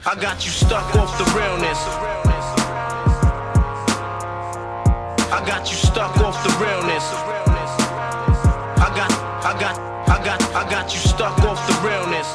I got you stuck off the realness. I got you stuck off the realness. I got you stuck off the realness.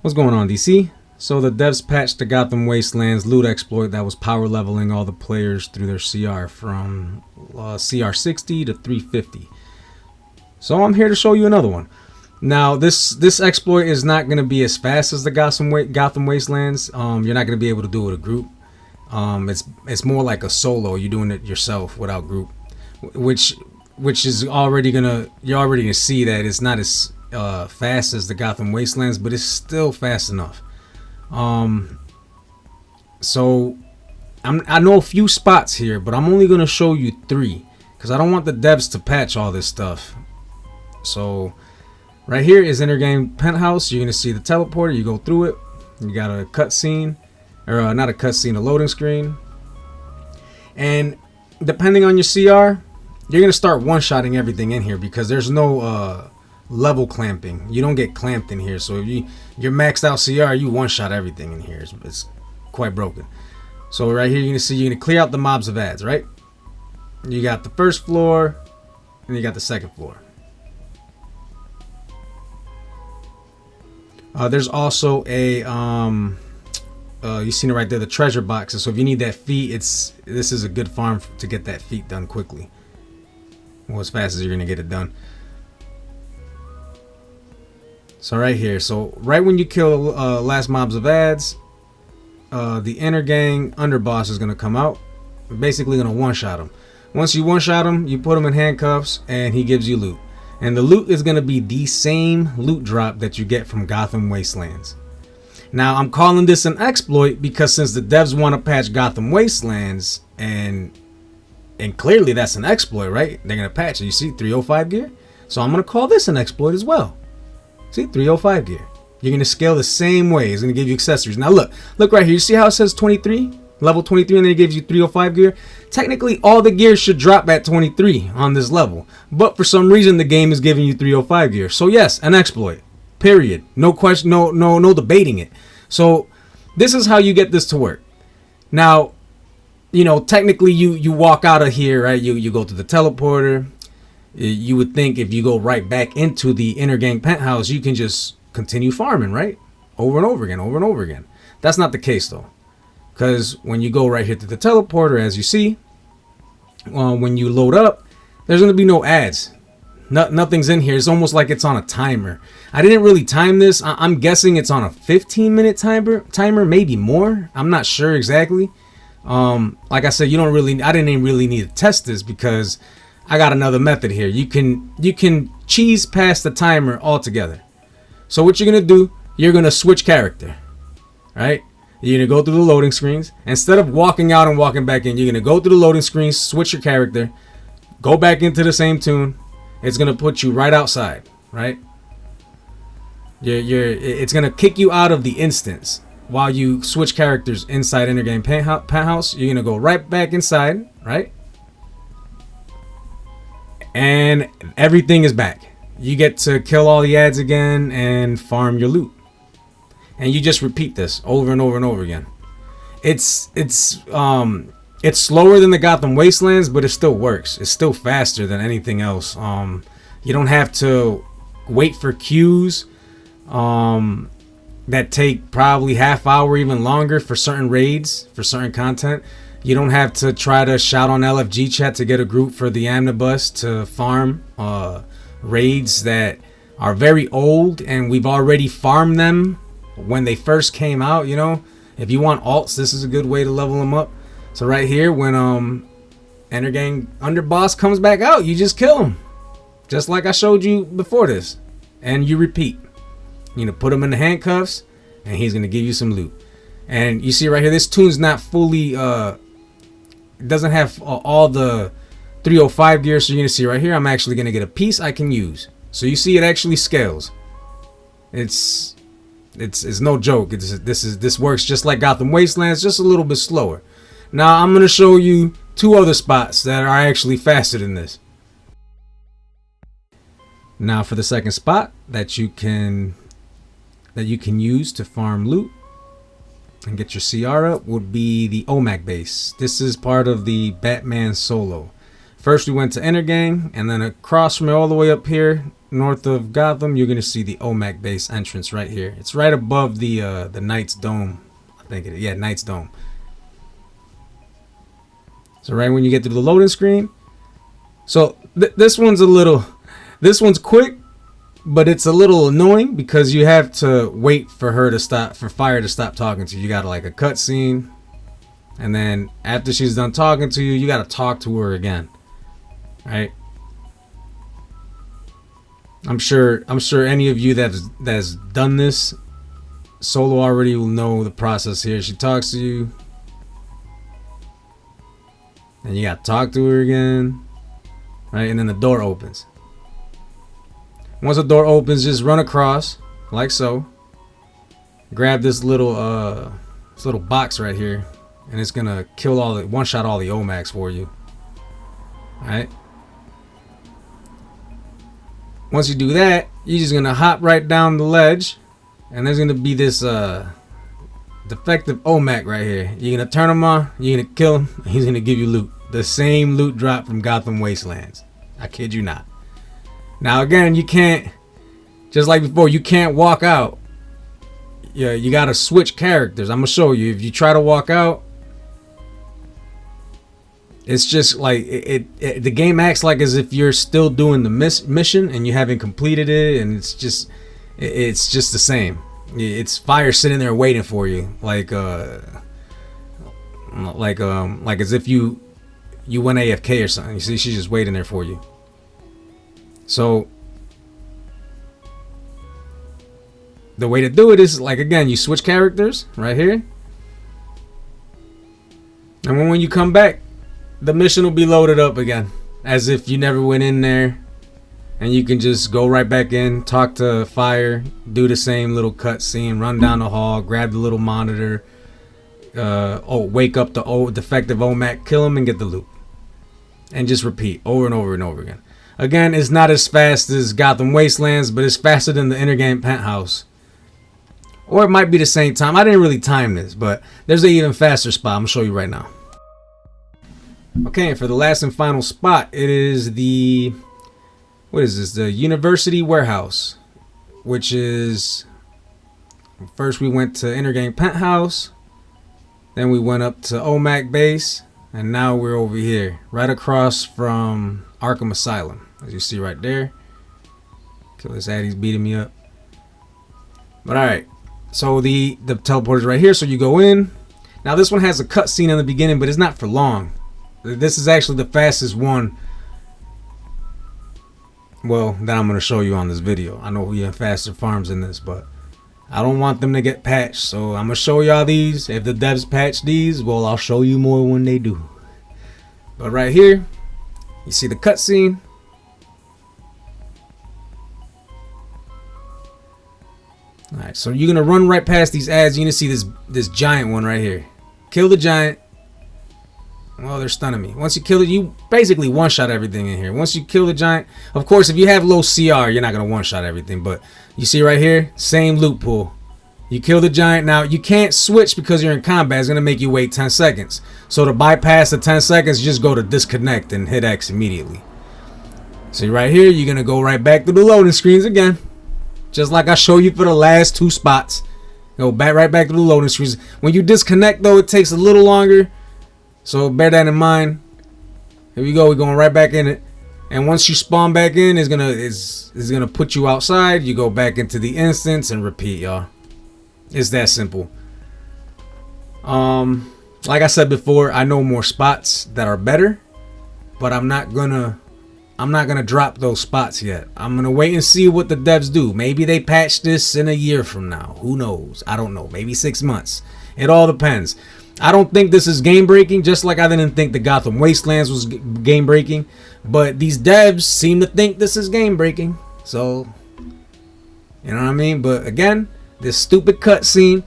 What's going on, DC? So the devs patched the Gotham Wastelands loot exploit that was power leveling all the players through their CR from CR 60 to 350. So I'm here to show you another one. Now this exploit is not going to be as fast as the Gotham Wastelands. You're not going to be able to do it with a group. It's more like a solo. You're doing it yourself without group, which is already you're already gonna see that it's not as fast as the Gotham Wastelands, but it's still fast enough. So I know a few spots here, but I'm only gonna show you 3 because I don't want the devs to patch all this stuff. So right here is Gang Penthouse. You're gonna see the teleporter. You go through it. You got a cutscene, or not a cutscene, a loading screen. And depending on your CR, you're gonna start one-shotting everything in here because there's no level clamping. You don't get clamped in here. So if you're maxed out CR, you one-shot everything in here. It's quite broken. So right here, you're gonna see you're gonna clear out the mobs of ads. Right? You got the first floor, and you got the second floor. There's also a you seen it right there, the treasure boxes. So if you need that feat, this is a good farm to get that feat done quickly. Well, as fast as you're gonna get it done. So right here, so right when you kill last mobs of ads, the inner gang underboss is gonna come out. Basically gonna one-shot him. Once you one-shot him, you put him in handcuffs, and he gives you loot. And the loot is gonna be the same loot drop that you get from Gotham Wastelands. Now I'm calling this an exploit because since the devs want to patch Gotham Wastelands, and clearly that's an exploit, right? They're gonna patch it. You see 305 gear, so I'm gonna call this an exploit as well. See 305 gear. You're gonna scale the same way. It's gonna give you accessories. Now look right here. You see how it says 23, level 23, and then it gives you 305 gear. Technically, all the gear should drop at 23 on this level, but for some reason the game is giving you 305 gear. So yes, an exploit. Period. No question. No debating it. So this is how you get this to work. Now, you know, technically you walk out of here, right? You go to the teleporter. You would think if you go right back into the Gang Penthouse, you can just continue farming, right? Over and over again. That's not the case though. Because when you go right here to the teleporter, as you see, when you load up, there's going to be no ads. Nothing's in here. It's almost like it's on a timer. I didn't really time this. I'm guessing it's on a 15-minute timer, maybe more. I'm not sure exactly. Like I said, I didn't even really need to test this because I got another method here. You can cheese past the timer altogether. So what you're gonna do, you're gonna switch character, right? You're gonna go through the loading screens. Instead of walking out and walking back in, you're gonna go through the loading screens, switch your character, go back into the same tune. It's gonna put you right outside, right? It's gonna kick you out of the instance while you switch characters inside Gang Penthouse. You're gonna go right back inside, right? And everything is back. You get to kill all the ads again and farm your loot. And you just repeat this over and over and over again. It's slower than the Gotham Wastelands, but it still works. It's still faster than anything else. You don't have to wait for queues that take probably half hour, even longer for certain raids, for certain content. You don't have to try to shout on LFG chat to get a group for the omnibus to farm raids that are very old, and we've already farmed them when they first came out. You know, if you want alts, this is a good way to level them up. So right here, when Gang Underboss comes back out, you just kill him, just like I showed you before this, and you repeat. You know, put him in the handcuffs, and he's gonna give you some loot. And you see right here, this tune's not fully it doesn't have all the 305 gear. So you're gonna see right here, I'm actually gonna get a piece I can use. So you see, it actually scales. It's no joke. This works just like Gotham Wastelands, just a little bit slower. Now I'm gonna show you 2 other spots that are actually faster than this. Now for the second spot that you can use to farm loot, and get your CR up would be the OMAC base. This is part of the Batman solo. First we went to Inner Gang, and then across from it all the way up here north of Gotham, you're gonna see the OMAC base entrance right here. It's right above the Knight's Dome. I think it is. Yeah, Knight's Dome. So right when you get to the loading screen. So this one's quick, but it's a little annoying because you have to wait for her to stop, for Fire to stop talking to you. You got like a cutscene, and then after she's done talking to you, you got to talk to her again. Right? I'm sure any of you that's done this solo already will know the process here. She talks to you, and you got to talk to her again, right? And then the door opens. Once the door opens, just run across like so. Grab this little box right here, and it's gonna kill one-shot all the OMACs for you. All right. Once you do that, you're just gonna hop right down the ledge, and there's gonna be this defective OMAC right here. You're gonna turn him on, you're gonna kill him, and he's gonna give you loot. The same loot drop from Gotham Wastelands. I kid you not. Now again, you can't, just like before, you can't walk out. Yeah, you gotta switch characters. I'm gonna show you. If you try to walk out, it's just like the game acts like as if you're still doing the mission and you haven't completed it, and it's just the same. It's Fire sitting there waiting for you, like as if you went AFK or something. You see, she's just waiting there for you. So the way to do it is, like, again, you switch characters right here, and when you come back, the mission will be loaded up again as if you never went in there, and you can just go right back in, talk to Fire, do the same little cutscene, run down the hall, grab the little monitor, wake up the defective OMAC, kill him, and get the loot, and just repeat over and over and over again. Again, it's not as fast as Gotham Wastelands, but it's faster than the Inner Gang Penthouse. Or it might be the same time. I didn't really time this, but there's an even faster spot. I'm going to show you right now. Okay, and for the last and final spot, it is the... what is this? The University Warehouse. Which is... first we went to Inner Gang Penthouse. Then we went up to OMAC Base. And now we're over here. Right across from Arkham Asylum. As you see right there. Kill this ad, he's beating me up. But alright. So the teleporter's right here. So you go in. Now this one has a cutscene in the beginning, but it's not for long. This is actually the fastest one. Well, that I'm going to show you on this video. I know we have faster farms in this, but I don't want them to get patched. So I'm going to show y'all these. If the devs patch these, well, I'll show you more when they do. But right here, you see the cutscene. Alright, so you're going to run right past these ads. You're going to see this giant one right here. Kill the giant. Well, they're stunning me. Once you kill it, you basically one-shot everything in here. Once you kill the giant, of course, if you have low CR, you're not going to one-shot everything. But you see right here, same loot pool. You kill the giant. Now, you can't switch because you're in combat. It's going to make you wait 10 seconds. So to bypass the 10 seconds, you just go to disconnect and hit X immediately. See right here, you're going to go right back to the loading screens again. Just like I showed you for the last two spots. Go right back to the loading screens. When you disconnect, though, it takes a little longer. So bear that in mind. Here we go. We're going right back in it. And once you spawn back in, it's gonna put you outside. You go back into the instance and repeat, y'all. It's that simple. Like I said before, I know more spots that are better, but I'm not gonna drop those spots yet. I'm gonna wait and see what the devs do. Maybe they patch this in a year from now. Who knows? I don't know. Maybe 6 months. It all depends. I don't think this is game breaking, just like I didn't think the Gotham Wastelands was game breaking. But these devs seem to think this is game breaking. So, you know what I mean? But again, this stupid cutscene,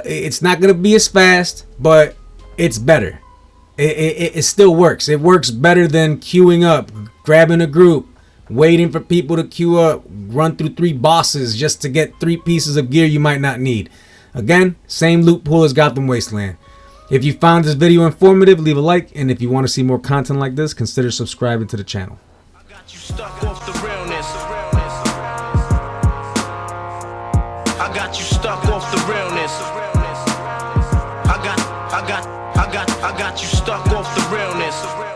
it's not going to be as fast, but it's better. It still works. It works better than queuing up, grabbing a group, waiting for people to queue up, run through 3 bosses just to get 3 pieces of gear you might not need. Again, same loot pool as Gotham Wasteland. If you found this video informative, leave a like, and if you want to see more content like this, consider subscribing to the channel. I got you stuck off the realness. I got you stuck off the realness. I got you stuck off the realness.